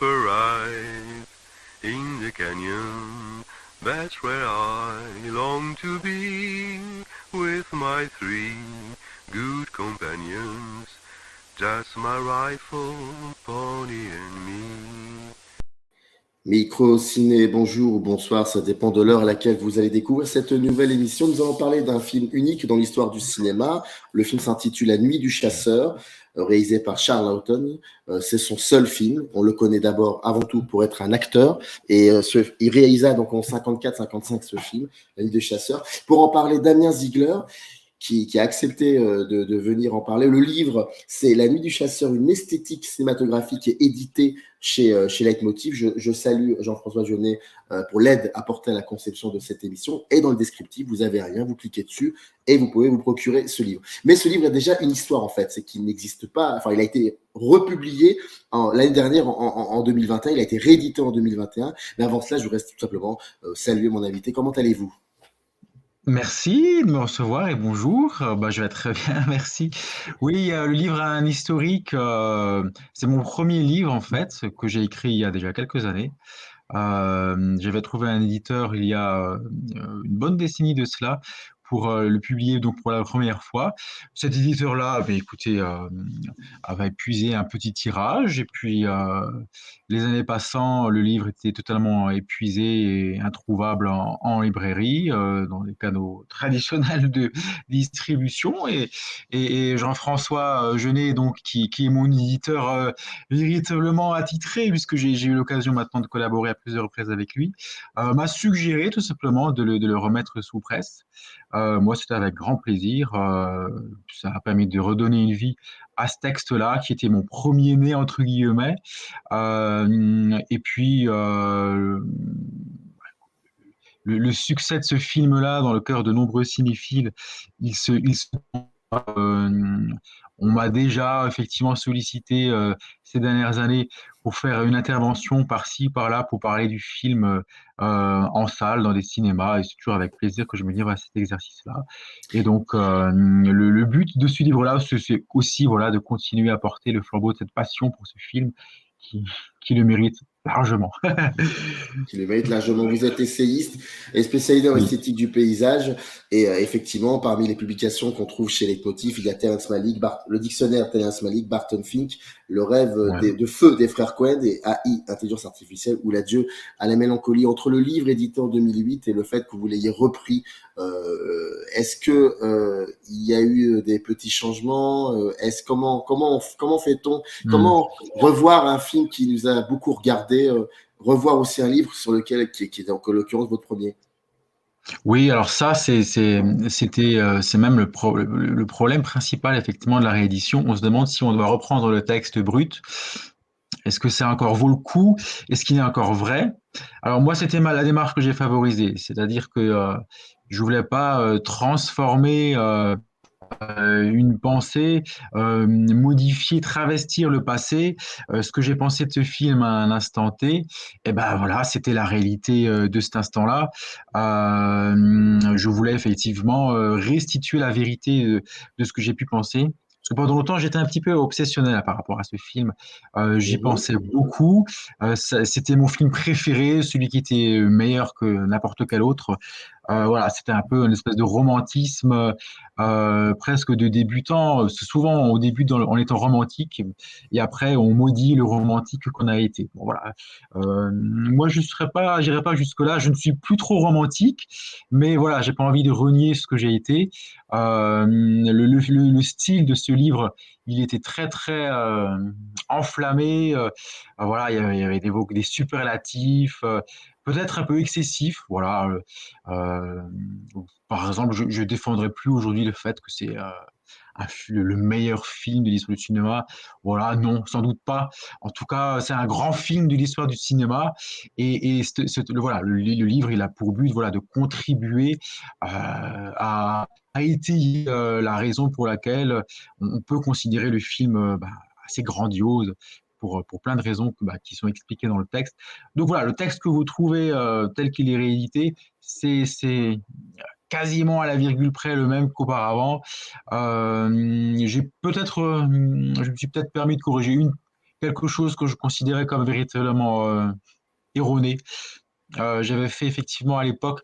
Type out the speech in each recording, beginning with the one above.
rise in the canyon. That's where I long to be with my three good companions. Just my rifle, pony and me. Micro, ciné, bonjour ou bonsoir, ça dépend de l'heure à laquelle vous allez découvrir cette nouvelle émission. Nous allons parler d'un film unique dans l'histoire du cinéma. Le film s'intitule La Nuit du Chasseur, réalisé par Charles Laughton. C'est son seul film. On le connaît d'abord, avant tout, pour être un acteur. Et il réalisa donc en 54-55 ce film, La Nuit du Chasseur. Pour en parler, Damien Ziegler, qui a accepté de venir en parler. Le livre, c'est La Nuit du Chasseur, une esthétique cinématographique et édité chez Leitmotiv. Je salue Jean-François Jeunet pour l'aide apportée à la conception de cette émission. Et dans le descriptif, vous avez rien, vous cliquez dessus et vous pouvez vous procurer ce livre. Mais ce livre a déjà une histoire en fait, c'est qu'il n'existe pas, enfin il a été republié l'année dernière en 2021, il a été réédité en 2021. Mais avant cela, je vous reste tout simplement saluer mon invité. Comment allez-vous ? Merci de me recevoir et bonjour. Je vais très bien, merci. Oui, le livre a un historique. C'est mon premier livre en fait que j'ai écrit il y a déjà quelques années. J'avais trouvé un éditeur il y a une bonne décennie de cela pour le publier donc pour la première fois. Cet éditeur-là avait écouté, avait épuisé un petit tirage et puis les années passant, le livre était totalement épuisé et introuvable en librairie, dans les canaux traditionnels de distribution et Jean-François Jeunet donc qui est mon éditeur véritablement attitré puisque j'ai eu l'occasion maintenant de collaborer à plusieurs reprises avec lui, m'a suggéré tout simplement de le remettre sous presse. Moi, c'était avec grand plaisir. Ça a permis de redonner une vie à ce texte-là, qui était mon premier-né, entre guillemets. Et puis, le succès de ce film-là dans le cœur de nombreux cinéphiles, il se euh, on m'a déjà effectivement sollicité ces dernières années pour faire une intervention par-ci, par-là, pour parler du film en salle, dans des cinémas, et c'est toujours avec plaisir que je me livre à cet exercice-là. Et donc, le but de ce livre-là, c'est aussi voilà, de continuer à porter le flambeau de cette passion pour ce film qui, qui le mérite largement. Qui le mérite largement. Vous êtes essayiste et spécialisé en Oui. esthétique du paysage. Et effectivement, parmi les publications qu'on trouve chez Leitmotiv, il y a Terrence Malick, le dictionnaire Terrence Malick, Barton Fink, Le rêve Ouais. de feu des frères Cohen et AI, Intelligence artificielle, ou l'adieu à la mélancolie. Entre le livre édité en 2008 et le fait que vous l'ayez repris, est-ce que il y a eu des petits changements? Comment fait-on? Hmm. Comment revoir un film qui nous a beaucoup regardé? Revoir aussi un livre sur lequel qui est en l'occurrence votre premier. Oui, alors ça, c'est même le problème principal effectivement de la réédition. On se demande si on doit reprendre le texte brut. Est-ce que ça encore vaut le coup? Est-ce qu'il est encore vrai? Alors moi, c'était la démarche que j'ai favorisée, c'est-à-dire que je voulais pas transformer une pensée, modifier, travestir le passé. Ce que j'ai pensé de ce film à un instant T, et ben voilà, c'était la réalité de cet instant-là. Je voulais effectivement restituer la vérité de ce que j'ai pu penser. Parce que pendant longtemps, j'étais un petit peu obsessionnel par rapport à ce film. J'y pensais beaucoup. C'était mon film préféré, celui qui était meilleur que n'importe quel autre. Voilà, c'était un peu une espèce de romantisme presque de débutant. C'est souvent au début en étant romantique et après on maudit le romantique qu'on a été. Bon, voilà. Moi j'irai pas jusque là. Je ne suis plus trop romantique, mais voilà, j'ai pas envie de renier ce que j'ai été. Le style de ce livre, il était très très enflammé. Voilà, il y avait des superlatifs. Peut-être un peu excessif, voilà. Euh, Par exemple, je défendrais plus aujourd'hui le fait que c'est le meilleur film de l'histoire du cinéma. Voilà, non, sans doute pas. En tout cas, c'est un grand film de l'histoire du cinéma. Voilà, le livre, il a pour but, voilà, de contribuer à étayer la raison pour laquelle on peut considérer le film assez grandiose. Pour plein de raisons qui sont expliquées dans le texte. Donc voilà, le texte que vous trouvez tel qu'il est réédité, c'est quasiment à la virgule près le même qu'auparavant. Je me suis peut-être permis de corriger quelque chose que je considérais comme véritablement erroné. J'avais fait effectivement à l'époque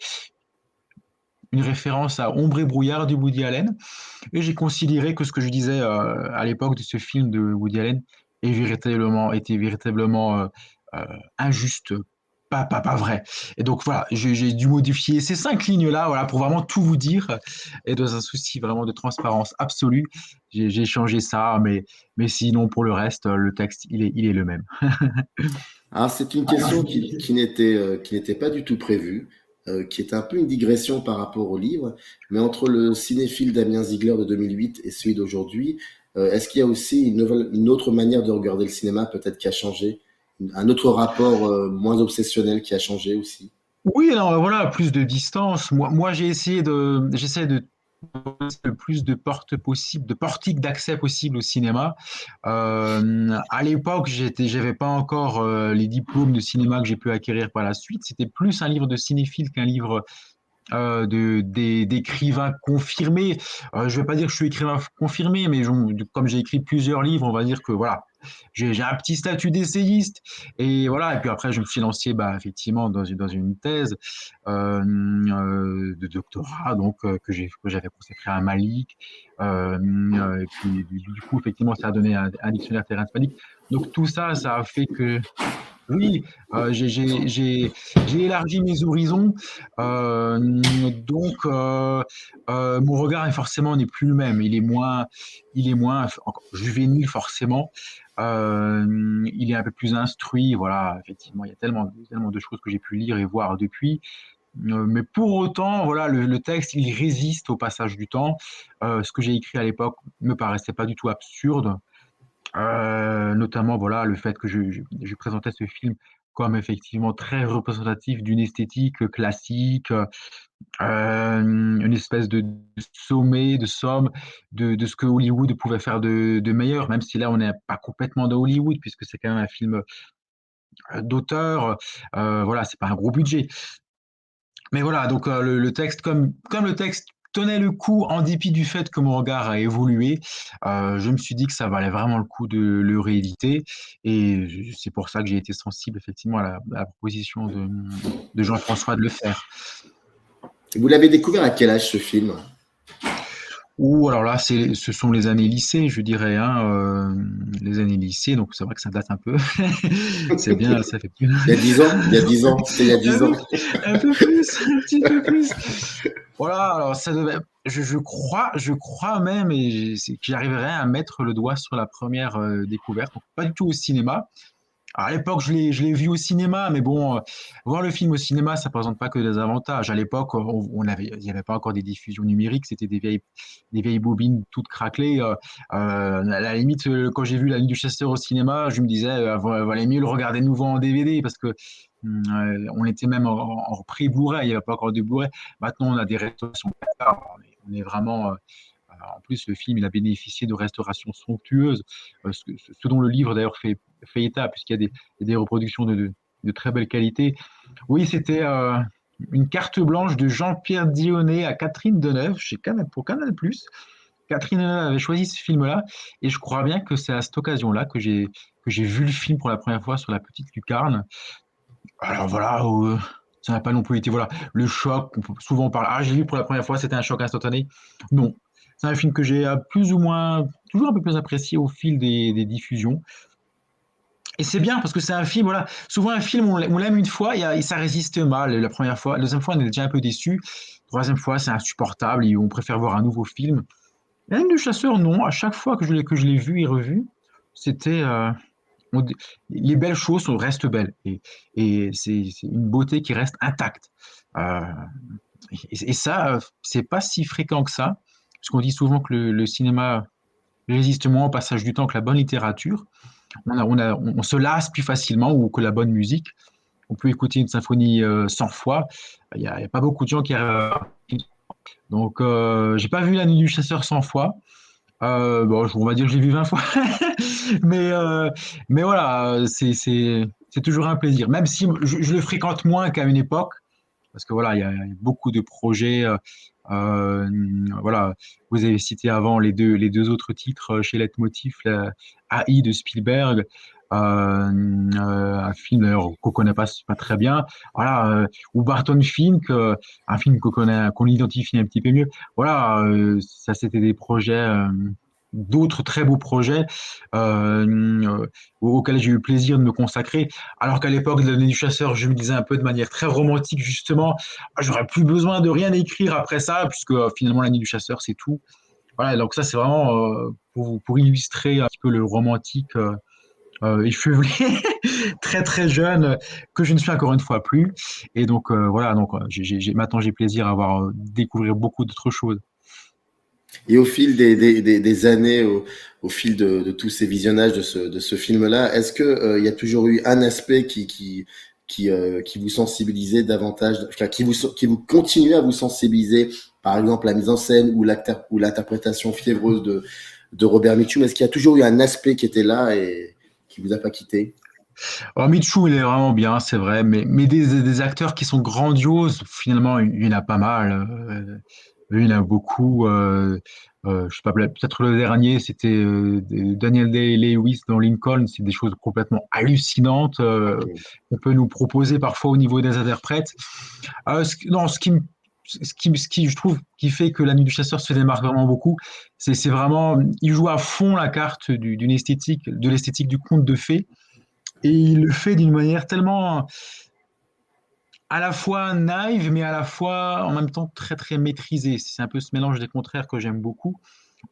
une référence à Ombre et brouillard de Woody Allen, et j'ai considéré que ce que je disais à l'époque de ce film de Woody Allen était véritablement injuste, pas vrai. Et donc voilà, j'ai dû modifier ces 5 lignes-là, voilà, pour vraiment tout vous dire. Et dans un souci vraiment de transparence absolue, j'ai changé ça, mais sinon pour le reste, le texte il est le même. Alors, c'est une question qui n'était pas du tout prévue, qui est un peu une digression par rapport au livre, mais entre le cinéphile Damien Ziegler de 2008 et celui d'aujourd'hui, est-ce qu'il y a aussi une autre manière de regarder le cinéma peut-être qui a changé, un autre rapport moins obsessionnel qui a changé aussi? Oui, alors voilà, plus de distance. Moi j'essaie de le plus de portes possibles, de portiques d'accès possible au cinéma. À l'époque, j'avais pas encore les diplômes de cinéma que j'ai pu acquérir par la suite. C'était plus un livre de cinéphile qu'un livre d'écrivains confirmés. Je ne vais pas dire que je suis écrivain confirmé, mais comme j'ai écrit plusieurs livres, on va dire que voilà, j'ai un petit statut d'essayiste. Et voilà, et puis après, je me suis lancé effectivement dans une thèse de doctorat donc, que j'avais consacré à Malik. Et puis, du coup, effectivement, ça a donné un dictionnaire terrain hispanique. Donc tout ça, ça a fait que oui, j'ai élargi mes horizons, donc mon regard est forcément n'est plus le même. Il est moins encore juvénile forcément. Il est un peu plus instruit. Voilà, effectivement, il y a tellement de choses que j'ai pu lire et voir depuis. Mais pour autant, voilà, le texte, il résiste au passage du temps. Ce que j'ai écrit à l'époque me paraissait pas du tout absurde. Notamment, voilà, le fait que je présentais ce film comme effectivement très représentatif d'une esthétique classique, une espèce de sommet, de somme de ce que Hollywood pouvait faire de meilleur, même si là, on n'est pas complètement dans Hollywood, puisque c'est quand même un film d'auteur. Voilà, c'est pas un gros budget. Mais voilà, donc le texte, comme le texte tenait le coup en dépit du fait que mon regard a évolué, je me suis dit que ça valait vraiment le coup de le rééditer. Et c'est pour ça que j'ai été sensible effectivement à la proposition de Jean-François de le faire. Vous l'avez découvert à quel âge ce film? Ou alors là, ce sont les années lycée, je dirais, hein, les années lycée, donc c'est vrai que ça date un peu. C'est bien, ça fait plus. Il y a 10 ans? Il y a 10 ans, c'était il y a 10 ans. Un peu plus, un petit peu plus. Voilà, alors ça devait, je crois même, que j'arriverai à mettre le doigt sur la première découverte, donc pas du tout au cinéma. Alors, à l'époque, je l'ai vu au cinéma, mais bon, voir le film au cinéma, ça présente pas que des avantages. À l'époque, il n'y avait pas encore des diffusions numériques, c'était des vieilles bobines toutes craquelées. À la limite, quand j'ai vu La Nuit du Chasseur au cinéma, je me disais, valait mieux le regarder de nouveau en DVD parce que on était même en pré-Blu-ray, il n'y avait pas encore de Blu-ray. Maintenant, on a des restaurations. On est vraiment. En plus, le film, il a bénéficié de restaurations somptueuses, ce dont le livre d'ailleurs fait état, puisqu'il y a des reproductions de très belle qualité. Oui, c'était une carte blanche de Jean-Pierre Dionnet à Catherine Deneuve pour Canal+. Catherine Deneuve avait choisi ce film-là, et je crois bien que c'est à cette occasion-là que j'ai vu le film pour la première fois sur la petite lucarne. Alors voilà, ça n'a pas non plus été voilà le choc. Souvent on parle, ah j'ai vu pour la première fois, c'était un choc instantané. Non, c'est un film que j'ai plus ou moins toujours un peu plus apprécié au fil des diffusions. Et c'est bien parce que c'est un film, voilà, souvent un film on l'aime une fois et ça résiste mal la première fois, la deuxième fois on est déjà un peu déçu, troisième fois c'est insupportable et on préfère voir un nouveau film. L'Anne du chasseur, non, à chaque fois que je l'ai vu et revu, c'était on les belles choses restent belles et c'est une beauté qui reste intacte. Euh, et ça, c'est pas si fréquent que ça, parce qu'on dit souvent que le cinéma résiste moins au passage du temps que la bonne littérature. On se lasse plus facilement ou que la bonne musique. On peut écouter une symphonie 100 fois. Il y a pas beaucoup de gens qui donc j'ai pas vu La Nuit du Chasseur 100 fois. Bon, on va dire que j'ai vu 20 fois. mais, euh, mais voilà, c'est toujours un plaisir. Même si je le fréquente moins qu'à une époque, parce que voilà, il y a beaucoup de projets. Euh, voilà, vous avez cité avant les deux autres titres chez Leitmotiv, la AI de Spielberg. un film d'ailleurs qu'on connaît pas très bien, voilà, ou Barton Fink, un film qu'on identifie un petit peu mieux. Voilà, ça c'était des projets, d'autres très beaux projets auxquels j'ai eu le plaisir de me consacrer. Alors qu'à l'époque de l'année du chasseur, je me disais un peu de manière très romantique justement, j'aurais plus besoin de rien écrire après ça, puisque finalement l'année du chasseur c'est tout. Voilà, donc ça c'est vraiment pour illustrer un petit peu le romantique échevelé, très très jeune, que je ne suis encore une fois plus. Et donc voilà, donc maintenant j'ai plaisir à avoir découvrir beaucoup d'autres choses. Et au fil des années, au fil de tous ces visionnages de ce film-là, est-ce que il y a toujours eu un aspect qui vous sensibilisait davantage, enfin, qui vous continuait à vous sensibiliser, par exemple la mise en scène ou l'interprétation fiévreuse de Robert Mitchum? Est-ce qu'il y a toujours eu un aspect qui était là et qui vous a pas quitté? Alors Michou, il est vraiment bien, c'est vrai, mais des acteurs qui sont grandioses, finalement, il y en a pas mal. Il y en a beaucoup. Je sais pas, peut-être le dernier, c'était Daniel Day-Lewis dans Lincoln. C'est des choses complètement hallucinantes qu'on peut nous proposer parfois au niveau des interprètes. Non, je trouve qui fait que La Nuit du Chasseur se démarque vraiment beaucoup, c'est vraiment, il joue à fond la carte d'une esthétique, de l'esthétique du conte de fées, et il le fait d'une manière tellement à la fois naïve, mais à la fois en même temps très très maîtrisée. C'est un peu ce mélange des contraires que j'aime beaucoup.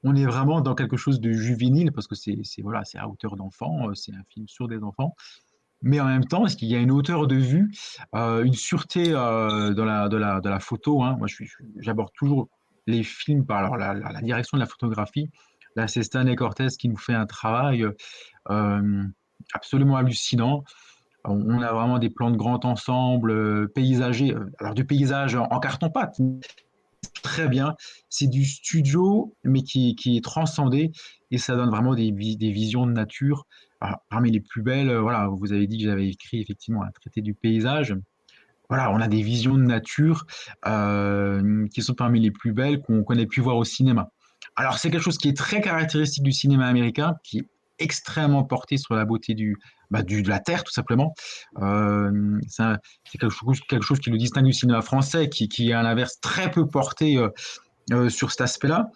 On est vraiment dans quelque chose de juvénile parce que voilà, c'est à hauteur d'enfant, c'est un film sur des enfants, mais en même temps, est-ce qu'il y a une hauteur de vue, une sûreté de la photo, hein. Moi, j'aborde toujours les films par alors, la direction de la photographie. Là, c'est Stanley Cortez qui nous fait un travail absolument hallucinant. On a vraiment des plans de grand ensemble, paysagers. Alors du paysage en carton-pâte, très bien. C'est du studio, mais qui est transcendé, et ça donne vraiment des visions de nature. Alors, parmi les plus belles, voilà, vous avez dit que j'avais écrit effectivement un traité du paysage. Voilà, on a des visions de nature qui sont parmi les plus belles qu'on ait pu voir au cinéma. Alors, c'est quelque chose qui est très caractéristique du cinéma américain, qui est extrêmement porté sur la beauté de la terre, tout simplement. C'est quelque chose qui le distingue du cinéma français, qui est à l'inverse très peu porté sur cet aspect-là.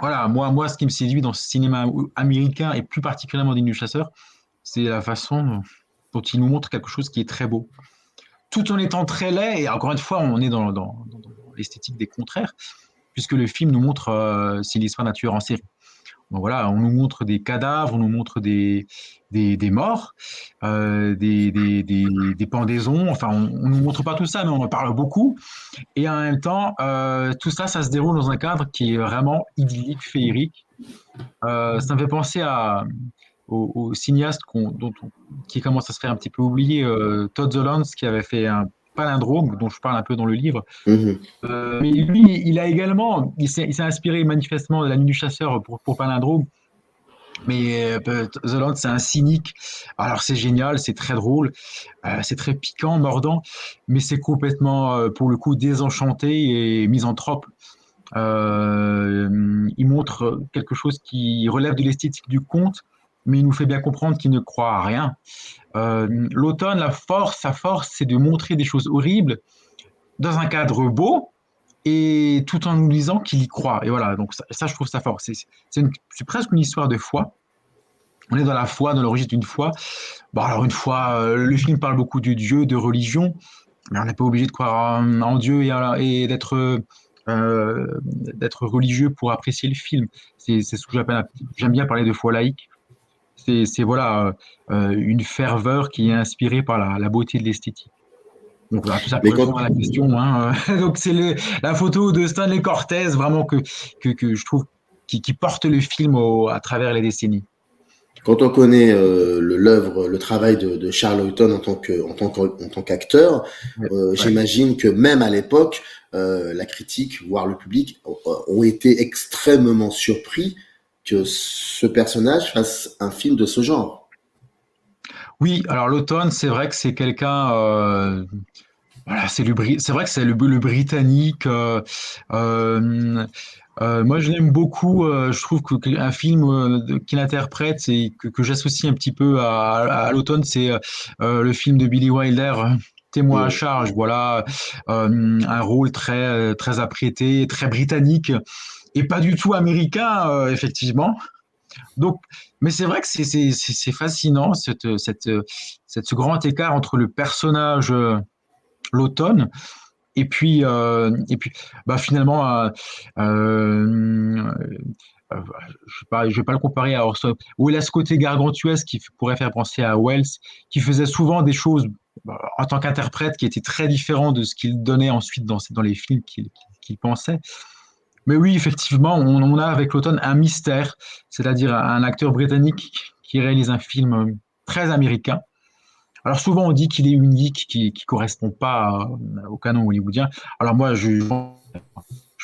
Voilà, moi, ce qui me séduit dans ce cinéma américain, et plus particulièrement d'Indu Chasseur, c'est la façon dont il nous montre quelque chose qui est très beau tout en étant très laid. Et encore une fois, on est dans l'esthétique des contraires, puisque le film nous montre, c'est l'histoire d'un tueur en série. Donc voilà, on nous montre des cadavres, on nous montre des morts, des pendaisons. Enfin, on nous montre pas tout ça, mais on en parle beaucoup. Et en même temps, tout ça, ça se déroule dans un cadre qui est vraiment idyllique, féerique. Ça me fait penser au cinéaste qui commence à se faire un petit peu oublier, Todd Solondz, qui avait fait un palindrome, dont je parle un peu dans le livre. Mhm. Mais lui, il s'est inspiré manifestement de La Nuit du Chasseur pour palindrome. Mais Solondz, c'est un cynique. Alors c'est génial, c'est très drôle, c'est très piquant, mordant, mais c'est complètement, pour le coup, désenchanté et misanthrope. Il montre quelque chose qui relève de l'esthétique du conte, mais il nous fait bien comprendre qu'il ne croit à rien. L'automne, sa force, c'est de montrer des choses horribles dans un cadre beau, et tout en nous disant qu'il y croit. Et voilà, donc ça je trouve sa force. C'est presque une histoire de foi. On est dans la foi, dans l'origine d'une foi. Bon, alors une foi, le film parle beaucoup de Dieu, de religion, mais on n'est pas obligé de croire en Dieu et d'être religieux pour apprécier le film. C'est ce que j'aime bien parler de foi laïque. Voilà, une ferveur qui est inspirée par la beauté de l'esthétique. Donc voilà, tout ça Mais pour répondre à la question, hein. Donc c'est la photo de Stanley Cortez vraiment que je trouve qui porte le film à travers les décennies. quand on connaît le travail de Charles Houghton en tant qu'acteur, Ouais, ouais. j'imagine que même à l'époque, la critique, voire le public, ont été extrêmement surpris que ce personnage fasse un film de ce genre. Oui, alors l'automne, c'est vrai que c'est quelqu'un Voilà, c'est vrai que c'est le britannique. Moi, je l'aime beaucoup. Je trouve qu'un film qu'il interprète et que j'associe un petit peu à l'automne, c'est le film de Billy Wilder, Témoin à Mm. charge. Voilà, un rôle très apprêté, très britannique et pas du tout américain, effectivement. Donc, mais c'est vrai que c'est fascinant ce grand écart entre le personnage l'automne et puis bah finalement je vais pas le comparer à Orson où il a ce côté gargantuesque qui pourrait faire penser à Wells qui faisait souvent des choses en tant qu'interprète qui étaient très différents de ce qu'il donnait ensuite dans les films qu'il pensait. Mais oui, effectivement, on a avec l'automne un mystère, c'est-à-dire un acteur britannique qui réalise un film très américain. Alors souvent on dit qu'il est unique, qu'il ne correspond pas au canon hollywoodien. Alors moi je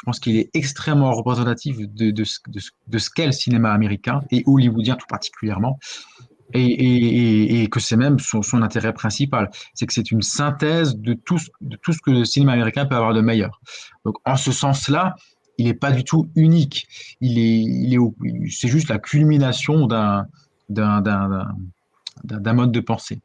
pense qu'il est extrêmement représentatif de ce qu'est le cinéma américain et hollywoodien tout particulièrement. Et que c'est même son intérêt principal, c'est que c'est une synthèse de tout ce que le cinéma américain peut avoir de meilleur. Donc en ce sens-là, il n'est pas du tout unique. C'est juste la culmination d'un mode de pensée.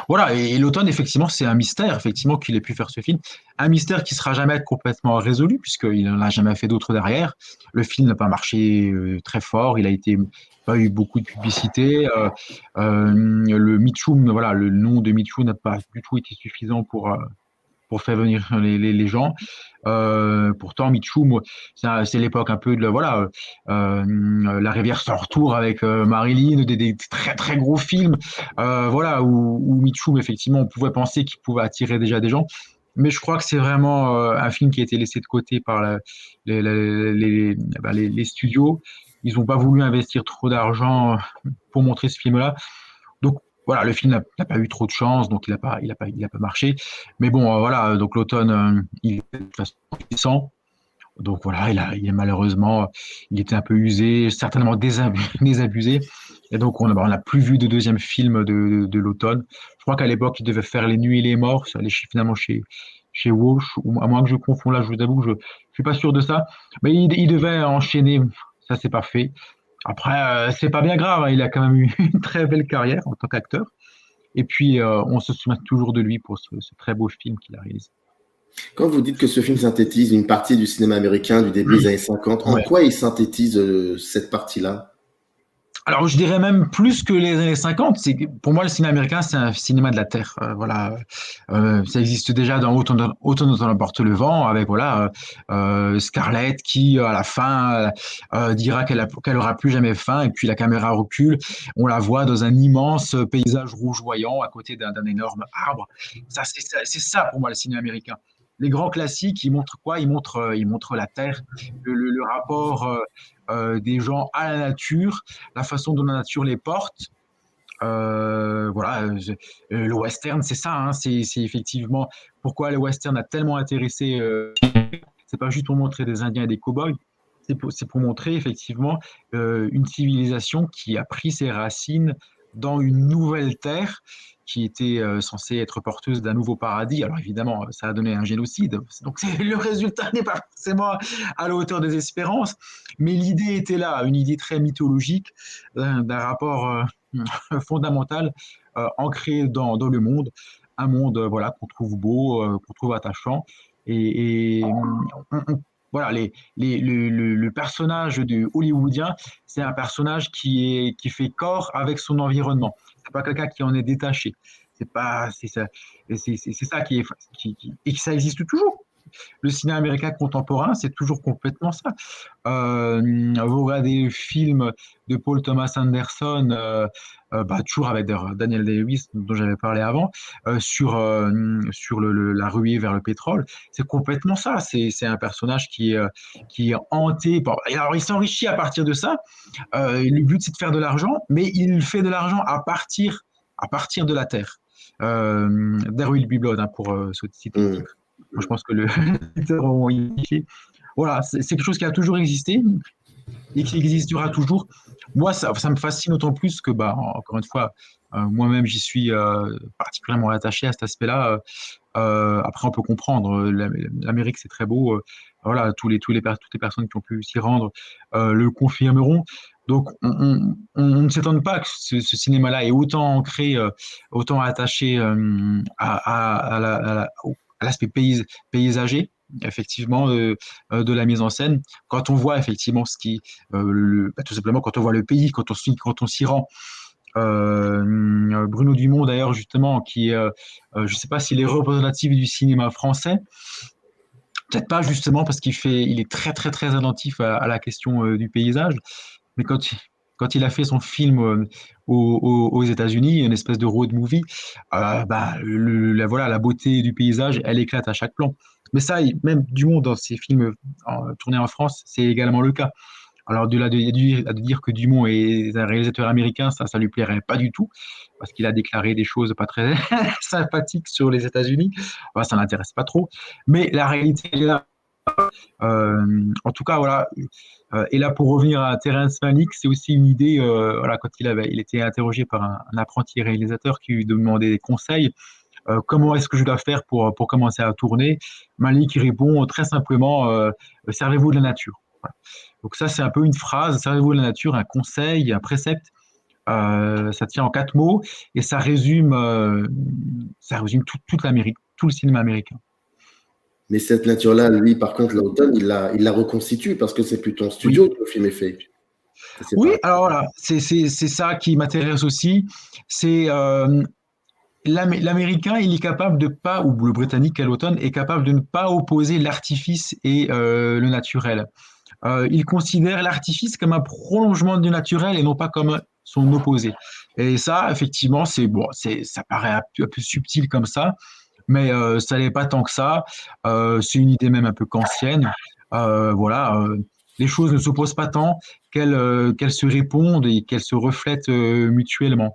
Voilà, et l'automne, effectivement, c'est un mystère, effectivement, qu'il ait pu faire ce film. Un mystère qui sera jamais complètement résolu, puisqu'il n'en a jamais fait d'autres derrière. Le film n'a pas marché très fort, il a été pas eu beaucoup de publicité. Le Mitchum, voilà, le nom de Mitchum n'a pas du tout été suffisant pour faire venir les gens. Pourtant, Mitchum, c'est l'époque un peu de voilà, La rivière sans retour avec Marilyn, des très très gros films, voilà où Mitchum effectivement on pouvait penser qu'il pouvait attirer déjà des gens. Mais je crois que c'est vraiment un film qui a été laissé de côté par les studios. Ils n'ont pas voulu investir trop d'argent pour montrer ce film-là. Donc voilà, le film n'a pas eu trop de chance, donc il a pas marché. Mais bon, voilà, donc l'automne, il est de toute façon puissant. Donc voilà, il est malheureusement, il était un peu usé, certainement désabusé. Et donc on n'a plus vu de deuxième film de l'automne. Je crois qu'à l'époque, il devait faire Les Nuits et les Morts, ça allait finalement chez Walsh, ou à moins que je confonds là, je vous avoue, je suis pas sûr de ça. Mais il devait enchaîner, ça c'est pas fait. Après, c'est pas bien grave, hein, il a quand même eu une très belle carrière en tant qu'acteur. Et puis, on se souvient toujours de lui pour ce très beau film qu'il a réalisé. Quand vous dites que ce film synthétise une partie du cinéma américain du début des années 50, en Ouais. quoi il synthétise cette partie-là? Alors, je dirais même plus que les années 50. Pour moi, le cinéma américain, c'est un cinéma de la terre. Voilà, ça existe déjà dans Automne dans l'emporte le vent, avec voilà Scarlett qui, à la fin, dira qu'elle aura plus jamais faim, et puis la caméra recule, on la voit dans un immense paysage rougeoyant à côté d'un énorme arbre. C'est ça pour moi le cinéma américain. Les grands classiques, ils montrent quoi? Ils montrent la terre, le rapport des gens à la nature, la façon dont la nature les porte. Voilà, le western, c'est ça, hein, c'est effectivement pourquoi le western a tellement intéressé. C'est pas juste pour montrer des Indiens et des cow-boys, c'est pour montrer effectivement une civilisation qui a pris ses racines dans une nouvelle terre qui était censée être porteuse d'un nouveau paradis. Alors évidemment, ça a donné un génocide, donc le résultat n'est pas forcément à la hauteur des espérances, mais l'idée était là, une idée très mythologique d'un rapport fondamental ancré dans le monde, un monde voilà qu'on trouve beau, qu'on trouve attachant, et voilà le personnage de hollywoodien, c'est un personnage qui fait corps avec son environnement. C'est pas quelqu'un qui en est détaché. C'est pas c'est ça c'est ça et ça existe toujours. Le cinéma américain contemporain, c'est toujours complètement ça. Vous regardez le film de Paul Thomas Anderson, toujours avec Daniel Day-Lewis, dont j'avais parlé avant, sur la ruée vers le pétrole. C'est complètement ça. C'est un personnage qui est hanté par... Alors, il s'enrichit à partir de ça. Le but, c'est de faire de l'argent, mais il fait de l'argent à partir de la terre. There Will Be Blood, hein, pour citer le titre. Moi, je pense que le voilà, c'est quelque chose qui a toujours existé et qui existera toujours. Moi, ça me fascine autant plus que, bah, encore une fois, Moi-même, j'y suis particulièrement attaché à cet aspect-là. Après, on peut comprendre. L'Amérique, c'est très beau. Voilà, toutes les personnes qui ont pu s'y rendre le confirmeront. Donc, on ne s'étonne pas que ce cinéma-là est autant ancré, autant attaché à l'aspect paysager, effectivement, de la mise en scène. Quand on voit effectivement tout simplement quand on voit le pays, quand on s'y rend. Bruno Dumont, d'ailleurs, justement, qui est, je ne sais pas s'il est représentatif du cinéma français, peut-être pas justement parce il est très très très attentif à la question du paysage, mais quand il a fait son film aux États-Unis, une espèce de road movie, bah, voilà, la beauté du paysage, elle éclate à chaque plan. Mais ça, même Dumont dans ses films tournés en France, c'est également le cas. Alors, de dire que Dumont est un réalisateur américain, ça lui plairait pas du tout, parce qu'il a déclaré des choses pas très sympathiques sur les États-Unis. Enfin, ça n'intéresse pas trop. Mais la réalité est là. En tout cas, voilà. Et là, pour revenir à Terrence Malick, c'est aussi une idée. Voilà, quand il était interrogé par un apprenti réalisateur qui lui demandait des conseils. Comment est-ce que je dois faire pour commencer à tourner? Malick répond très simplement, servez-vous de la nature. Voilà. Donc ça, c'est un peu une phrase, servez-vous de la nature, un conseil, un précepte. Ça tient en 4 mots et ça résume toute l'Amérique, tout le cinéma américain. Mais cette nature-là, lui, par contre, l'automne, il la reconstitue parce que c'est plutôt en studio Oui. que le film est fait. Oui, alors voilà, c'est ça qui m'intéresse aussi. C'est l'Américain, il est capable de pas, ou le Britannique à l'automne, est capable de ne pas opposer l'artifice et le naturel. Il considère l'artifice comme un prolongement du naturel et non pas comme son opposé. Et ça, effectivement, ça paraît un peu subtil comme ça, mais ça n'est pas tant que ça. C'est une idée même un peu kantienne. Voilà, les choses ne s'opposent pas tant qu'elles se répondent et qu'elles se reflètent mutuellement.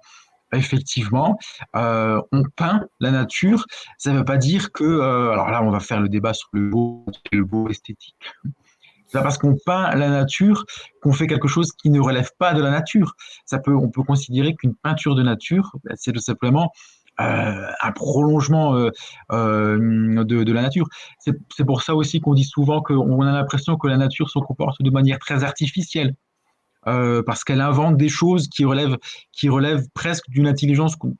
Effectivement, on peint la nature. Ça ne veut pas dire que. Alors là, on va faire le débat sur le beau esthétique. C'est pas parce qu'on peint la nature qu'on fait quelque chose qui ne relève pas de la nature. On peut considérer qu'une peinture de nature, c'est tout simplement un prolongement de la nature. C'est pour ça aussi qu'on dit souvent qu'on a l'impression que la nature se comporte de manière très artificielle. Parce qu'elle invente des choses qui relèvent presque d'une intelligence qu'on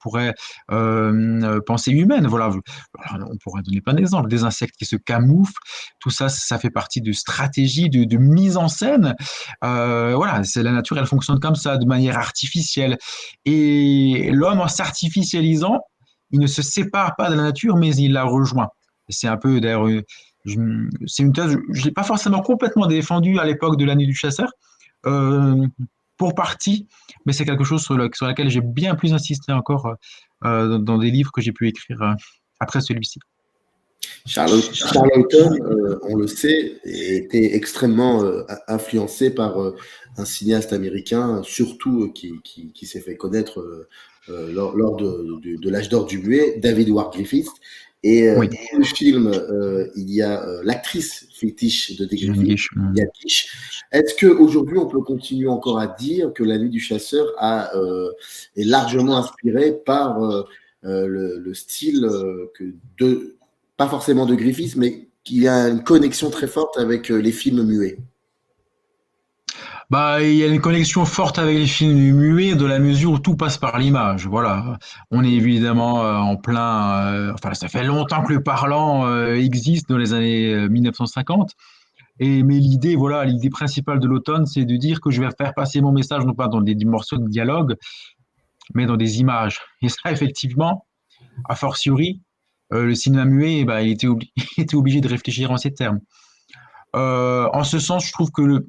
pourrait penser humaine. Voilà, on pourrait donner plein d'exemples. Des insectes qui se camouflent, tout ça, ça fait partie de stratégies de mise en scène. Voilà, c'est la nature, elle fonctionne comme ça, de manière artificielle. Et l'homme, en s'artificialisant, il ne se sépare pas de la nature, mais il la rejoint. C'est un peu, d'ailleurs, c'est une thèse, je ne l'ai pas forcément complètement défendue à l'époque de la Nuit du Chasseur, pour partie, mais c'est quelque chose sur laquelle j'ai bien plus insisté encore dans des livres que j'ai pu écrire après celui-ci. Charlton, on le sait, était extrêmement influencé par un cinéaste américain, surtout qui s'est fait connaître lors de l'âge d'or du muet, David Ward Griffith. Et Oui. dans le film, il y a l'actrice fétiche de Dick Griffith, Jane Gish. Est-ce qu'aujourd'hui, on peut continuer encore à dire que La Nuit du Chasseur est largement inspiré par le style pas forcément de Griffith, mais qu'il y a une connexion très forte avec les films muets? Bah, il y a une connexion forte avec les films muets de la mesure où tout passe par l'image. Voilà. On est évidemment en plein. Enfin, ça fait longtemps que le parlant existe dans les années 1950. Mais l'idée principale de l'automne, c'est de dire que je vais faire passer mon message non pas dans des morceaux de dialogue, mais dans des images. Et ça, effectivement, a fortiori, le cinéma muet, bah, il était obligé de réfléchir en ces termes. En ce sens, je trouve que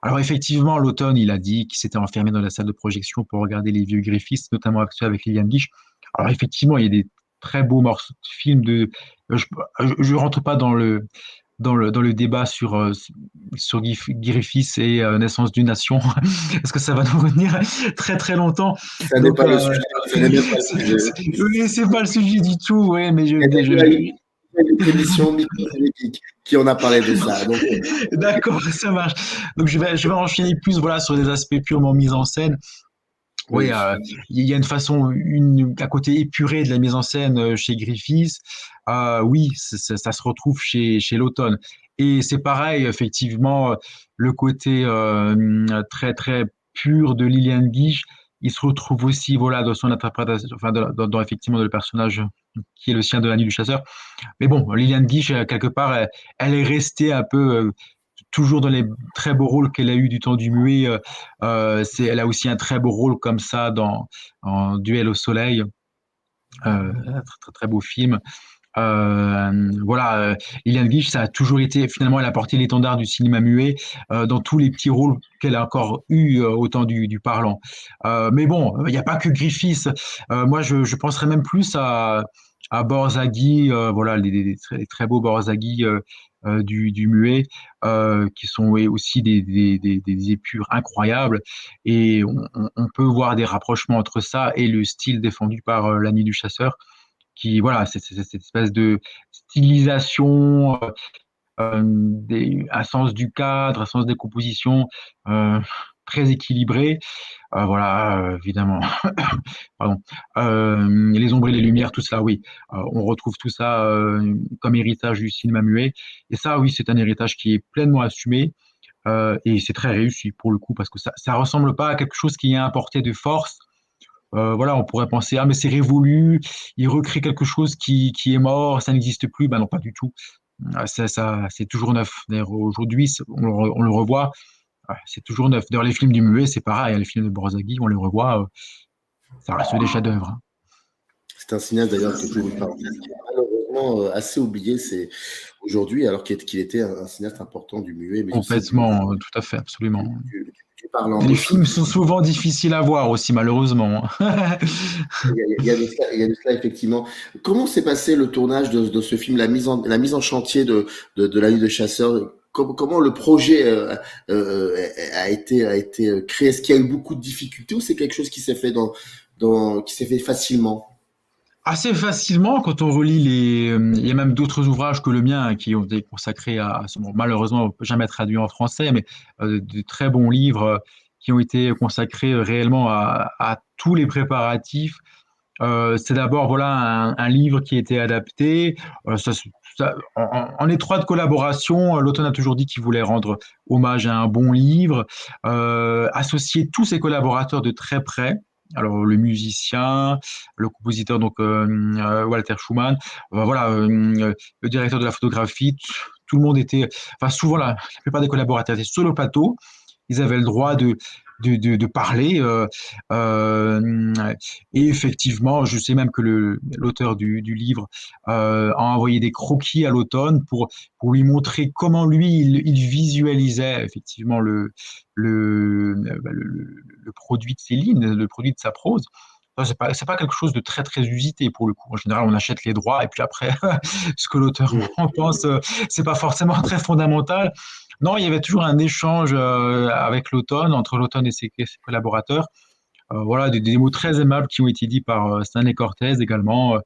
alors effectivement, l'automne, il a dit qu'il s'était enfermé dans la salle de projection pour regarder les vieux Griffiths, notamment ceux avec Lillian Gish. Alors effectivement, il y a des très beaux morceaux de films je rentre pas dans le débat sur Griffiths et Naissance d'une nation, parce que ça va nous revenir très très longtemps. Ça n'est pas le sujet. Ça n'est même pas le sujet. Oui, c'est pas le sujet du tout, ouais, mais Il y a une émission qui en a parlé de ça. Donc, d'accord, ça marche. Donc je vais enchaîner plus voilà sur des aspects purement mise en scène. Oui, Oui. il y a une façon, un côté épuré de la mise en scène chez Griffith. Oui, ça se retrouve chez l'Automne. Et c'est pareil, effectivement, le côté très très pur de Lillian Gish, il se retrouve aussi, voilà, dans son interprétation, enfin, dans effectivement le personnage qui est le sien de la Nuit du Chasseur. Mais bon, Lillian Gish, quelque part, elle est restée un peu toujours dans les très beaux rôles qu'elle a eu du temps du muet. Elle a aussi un très beau rôle comme ça en Duel au soleil, très, très, très beau film. Voilà, Lillian Gish, ça a toujours été, finalement, elle a porté l'étendard du cinéma muet dans tous les petits rôles qu'elle a encore eu au temps du parlant. Mais bon, il n'y a pas que Griffiths. Moi, je penserais même plus à Borzaghi, voilà, les très beaux Borzaghi du muet, qui sont aussi des épures incroyables. Et on peut voir des rapprochements entre ça et le style défendu par La Nuit du Chasseur qui, voilà, c'est cette espèce de stylisation, un sens du cadre, un sens des compositions euh, très équilibré. Voilà, évidemment. Pardon. Les ombres et les lumières, tout cela, oui. On retrouve tout ça comme héritage du cinéma muet. Et ça, oui, c'est un héritage qui est pleinement assumé. Et c'est très réussi pour le coup, parce que ça ressemble pas à quelque chose qui est importé de force. Voilà, on pourrait penser, ah, mais c'est révolu, il recrée quelque chose qui est mort, ça n'existe plus. Ben non, pas du tout. C'est toujours neuf. D'ailleurs, aujourd'hui, on le revoit, c'est toujours neuf. D'ailleurs, les films du muet, c'est pareil, hein, les films de Borzaghi, on les revoit, ça reste des chefs-d'œuvre. Hein. C'est un cinéaste d'ailleurs que j'ouvre une parenthèse qui est malheureusement assez oublié c'est aujourd'hui, alors qu'il était un cinéaste important du muet, mais aussi Complètement, tout à fait, absolument. du parlant Les aussi. films sont souvent difficiles à voir aussi, malheureusement. Il y a de cela, effectivement. Comment s'est passé le tournage de ce film, la mise en chantier de La Nuit de Chasseur? Comment le projet a été créé? Est-ce qu'il y a eu beaucoup de difficultés ou c'est quelque chose qui s'est fait qui s'est fait facilement? Assez facilement, quand on relit il y a même d'autres ouvrages que le mien hein, qui ont été consacrés à ce, bon, malheureusement jamais traduit en français, mais de très bons livres qui ont été consacrés réellement à tous les préparatifs. C'est d'abord voilà un livre qui a été adapté. En étroite collaboration, l'auteur a toujours dit qu'il voulait rendre hommage à un bon livre, associer tous ses collaborateurs de très près. Alors le musicien, le compositeur donc Walter Schumann, voilà le directeur de la photographie, tout le monde était, enfin souvent la plupart des collaborateurs étaient sur le plateau, ils avaient le droit de parler. Et effectivement, je sais même que l'auteur du livre a envoyé des croquis à l'automne pour lui montrer comment lui, il visualisait effectivement le produit de ses lignes, le produit de sa prose. C'est pas quelque chose de très très usité pour le coup. En général, on achète les droits et puis après, ce que l'auteur en pense, c'est pas forcément très fondamental. Non, il y avait toujours un échange avec l'automne, entre l'automne et ses collaborateurs. Voilà, des mots très aimables qui ont été dits par Stanley Cortez également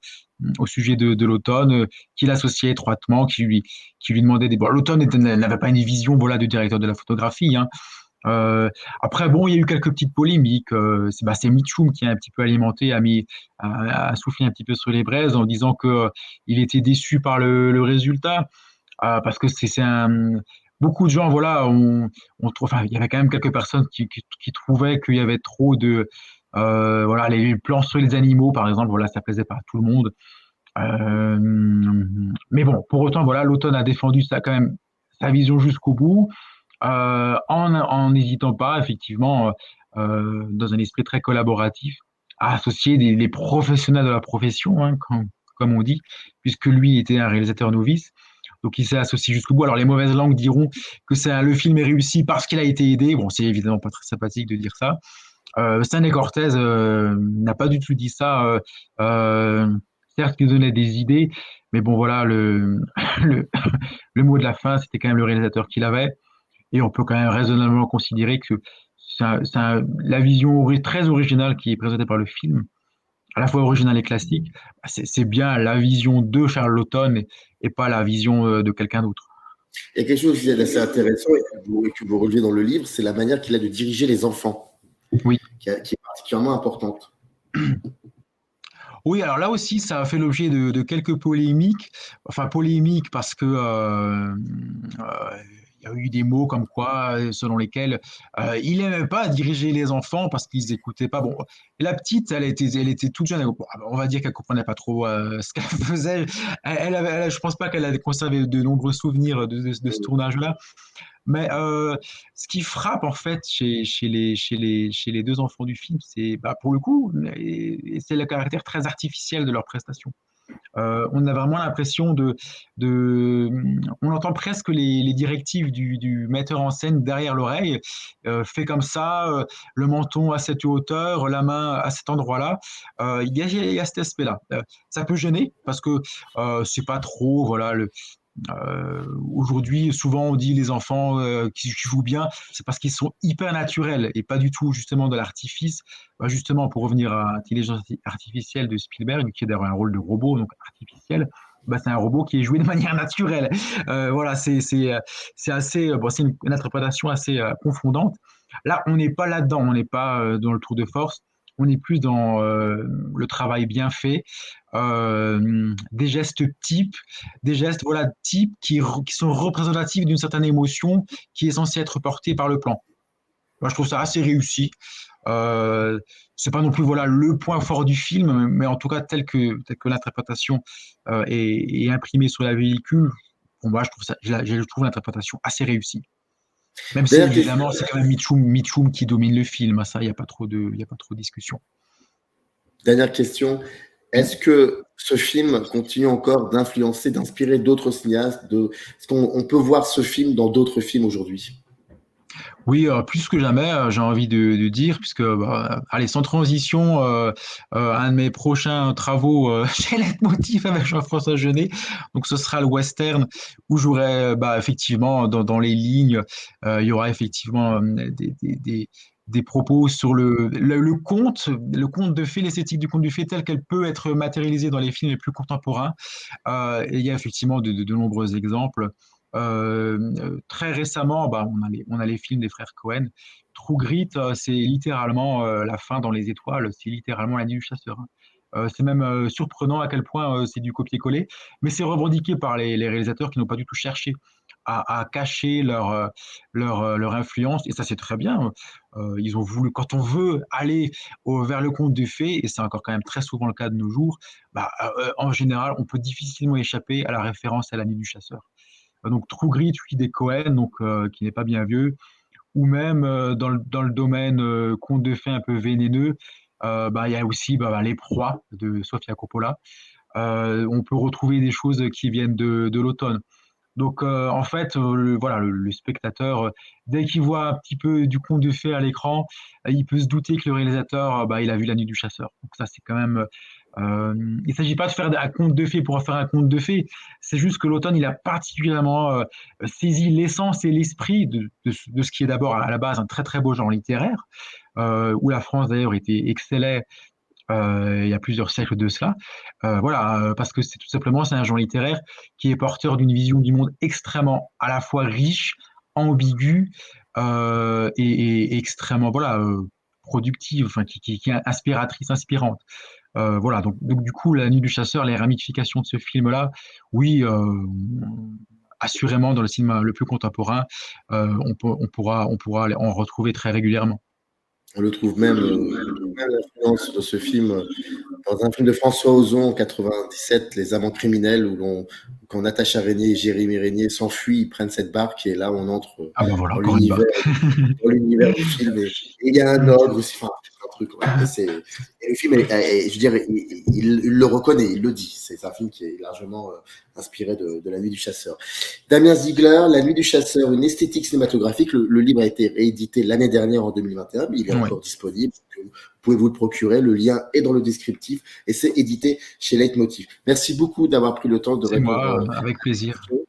au sujet de l'automne, qu'il associait étroitement, qui lui demandait des. Bon, l'automne n'avait pas une vision voilà, de directeur de la photographie. Hein. Après, bon, il y a eu quelques petites polémiques. C'est Mitchum qui a un petit peu alimenté, a soufflé un petit peu sur les braises en disant que il était déçu par le résultat. Parce que beaucoup de gens, voilà, enfin, il y avait quand même quelques personnes qui trouvaient qu'il y avait trop de, voilà, les plans sur les animaux, par exemple, voilà, ça plaisait pas à tout le monde. Euh, mais bon, pour autant, voilà, l'automne a défendu ça quand même, sa vision jusqu'au bout, en n'hésitant pas, effectivement, dans un esprit très collaboratif, à associer les professionnels de la profession, hein, comme on dit, puisque lui était un réalisateur novice. Donc il s'est associé jusqu'au bout. Alors les mauvaises langues diront que le film est réussi parce qu'il a été aidé. Bon, c'est évidemment pas très sympathique de dire ça. Stanley Cortez n'a pas du tout dit ça. Certes, il donnait des idées, mais bon, voilà, le, le mot de la fin, c'était quand même le réalisateur qui l'avait. Et on peut quand même raisonnablement considérer que la vision très originale qui est présentée par le film, à la fois originale et classique, c'est bien la vision de Charles Laughton et pas la vision de quelqu'un d'autre. Il y a quelque chose qui est assez intéressant et que vous relevez dans le livre, c'est la manière qu'il a de diriger les enfants. Oui. qui est particulièrement importante. Oui, alors là aussi, ça a fait l'objet de quelques polémiques. Enfin, polémiques parce que il y a eu des mots comme quoi, selon lesquels il n'aimait pas diriger les enfants parce qu'ils n'écoutaient pas. Bon, la petite, elle était toute jeune. Bon, on va dire qu'elle comprenait pas trop ce qu'elle faisait. Je pense pas qu'elle a conservé de nombreux souvenirs de ce tournage-là. Mais ce qui frappe en fait chez les deux enfants du film, c'est bah, pour le coup, et c'est le caractère très artificiel de leur prestation. On a vraiment l'impression de, on entend presque les directives du metteur en scène derrière l'oreille, fait comme ça, le menton à cette hauteur, la main à cet endroit-là. Il y a cet aspect-là. Ça peut gêner parce que c'est pas trop, voilà, aujourd'hui, souvent on dit les enfants qui jouent bien, c'est parce qu'ils sont hyper naturels et pas du tout justement de l'artifice. Bah, justement, pour revenir à l'intelligence artificielle de Spielberg, qui est d'ailleurs un rôle de robot, donc artificiel, bah, c'est un robot qui est joué de manière naturelle. Voilà, c'est assez, bon, c'est une interprétation assez confondante. Là, on n'est pas là-dedans, on n'est pas dans le tour de force. On est plus dans le travail bien fait, des gestes types, des gestes voilà, types qui sont représentatifs d'une certaine émotion qui est censée être portée par le plan. Moi, je trouve ça assez réussi. C'est pas non plus voilà le point fort du film, mais en tout cas tel que l'interprétation est imprimée sur la pellicule, bon, moi, je trouve l'interprétation assez réussie. Même si Dernière question, évidemment c'est quand même Mitchum qui domine le film, ça il n'y a pas trop de discussion. dernière question. Est-ce que ce film continue encore d'influencer, d'inspirer d'autres cinéastes est-ce qu'on peut voir ce film dans d'autres films aujourd'hui? Oui, plus que jamais, j'ai envie de dire, puisque, bah, allez, sans transition, un de mes prochains travaux chez Leitmotiv avec Jean-François Jeunet, donc ce sera le western où j'aurai, bah, effectivement, dans les lignes, il y aura effectivement des propos sur le conte de fées, l'esthétique du conte de fées telle qu'elle peut être matérialisée dans les films les plus contemporains. Et il y a effectivement de nombreux exemples. Très récemment, bah, on a les films des frères Cohen. True Grit, c'est littéralement la fin dans les étoiles, c'est littéralement la nuit du chasseur. Hein. C'est même surprenant à quel point c'est du copier-coller, mais c'est revendiqué par les réalisateurs qui n'ont pas du tout cherché à cacher leur influence, et ça c'est très bien. Ils ont voulu, quand on veut aller vers le conte des fées, et c'est encore quand même très souvent le cas de nos jours, bah, en général, on peut difficilement échapper à la référence à la nuit du chasseur. Donc True Grit, lui, des Cohen, donc qui n'est pas bien vieux, ou même dans le domaine conte de fées un peu vénéneux, bah, il y a aussi bah, Les Proies de Sofia Coppola. On peut retrouver des choses qui viennent de l'automne. Donc en fait, voilà, le spectateur, dès qu'il voit un petit peu du conte de fées à l'écran, il peut se douter que le réalisateur, bah, il a vu La Nuit du Chasseur. Donc ça, c'est quand même. Il ne s'agit pas de faire un conte de fées pour faire un conte de fées. C'est juste que l'automne, il a particulièrement saisi l'essence et l'esprit de ce qui est d'abord à la base un très très beau genre littéraire, où la France d'ailleurs excellait il y a plusieurs siècles de cela. Voilà, parce que c'est tout simplement c'est un genre littéraire qui est porteur d'une vision du monde extrêmement à la fois riche, ambiguë et extrêmement voilà productive, enfin qui est inspiratrice, inspirante. Voilà, donc du coup, La Nuit du Chasseur, les ramifications de ce film-là, oui, assurément dans le cinéma le plus contemporain, on pourra en retrouver très régulièrement. On trouve même l'influence de ce film dans un film de François Ozon en 97, Les Amants criminels, quand Natacha Régnier et Jérémy Régnier s'enfuient, ils prennent cette barque et là on entre Ah ben voilà, dans encore une l'univers, barque. dans l'univers du film. Et il y a un ogre aussi, enfin, c'est un truc. Ouais. Et le film, je veux dire, il le reconnaît, il le dit. C'est un film qui est largement inspiré de La Nuit du Chasseur. Damien Ziegler, La Nuit du Chasseur, une esthétique cinématographique. Le livre a été réédité l'année dernière en 2021, mais il est Oui. encore disponible. Vous pouvez vous le procurer. Le lien est dans le descriptif et c'est édité chez Leitmotiv. Merci beaucoup d'avoir pris le temps de C'est moi, répondre avec à ces plaisir. questions.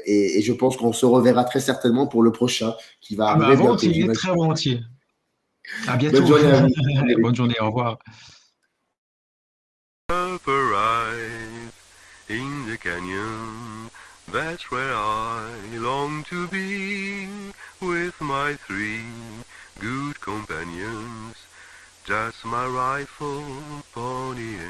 Et je pense qu'on se reverra très certainement pour le prochain qui va Ah ben arriver bientôt. volontiers, très volontiers. À Bonne bientôt. journée à vous. Bonne journée, au revoir. Up arise in the canyon, that's where I long to be, with my three good companions, just my rifle, pony, and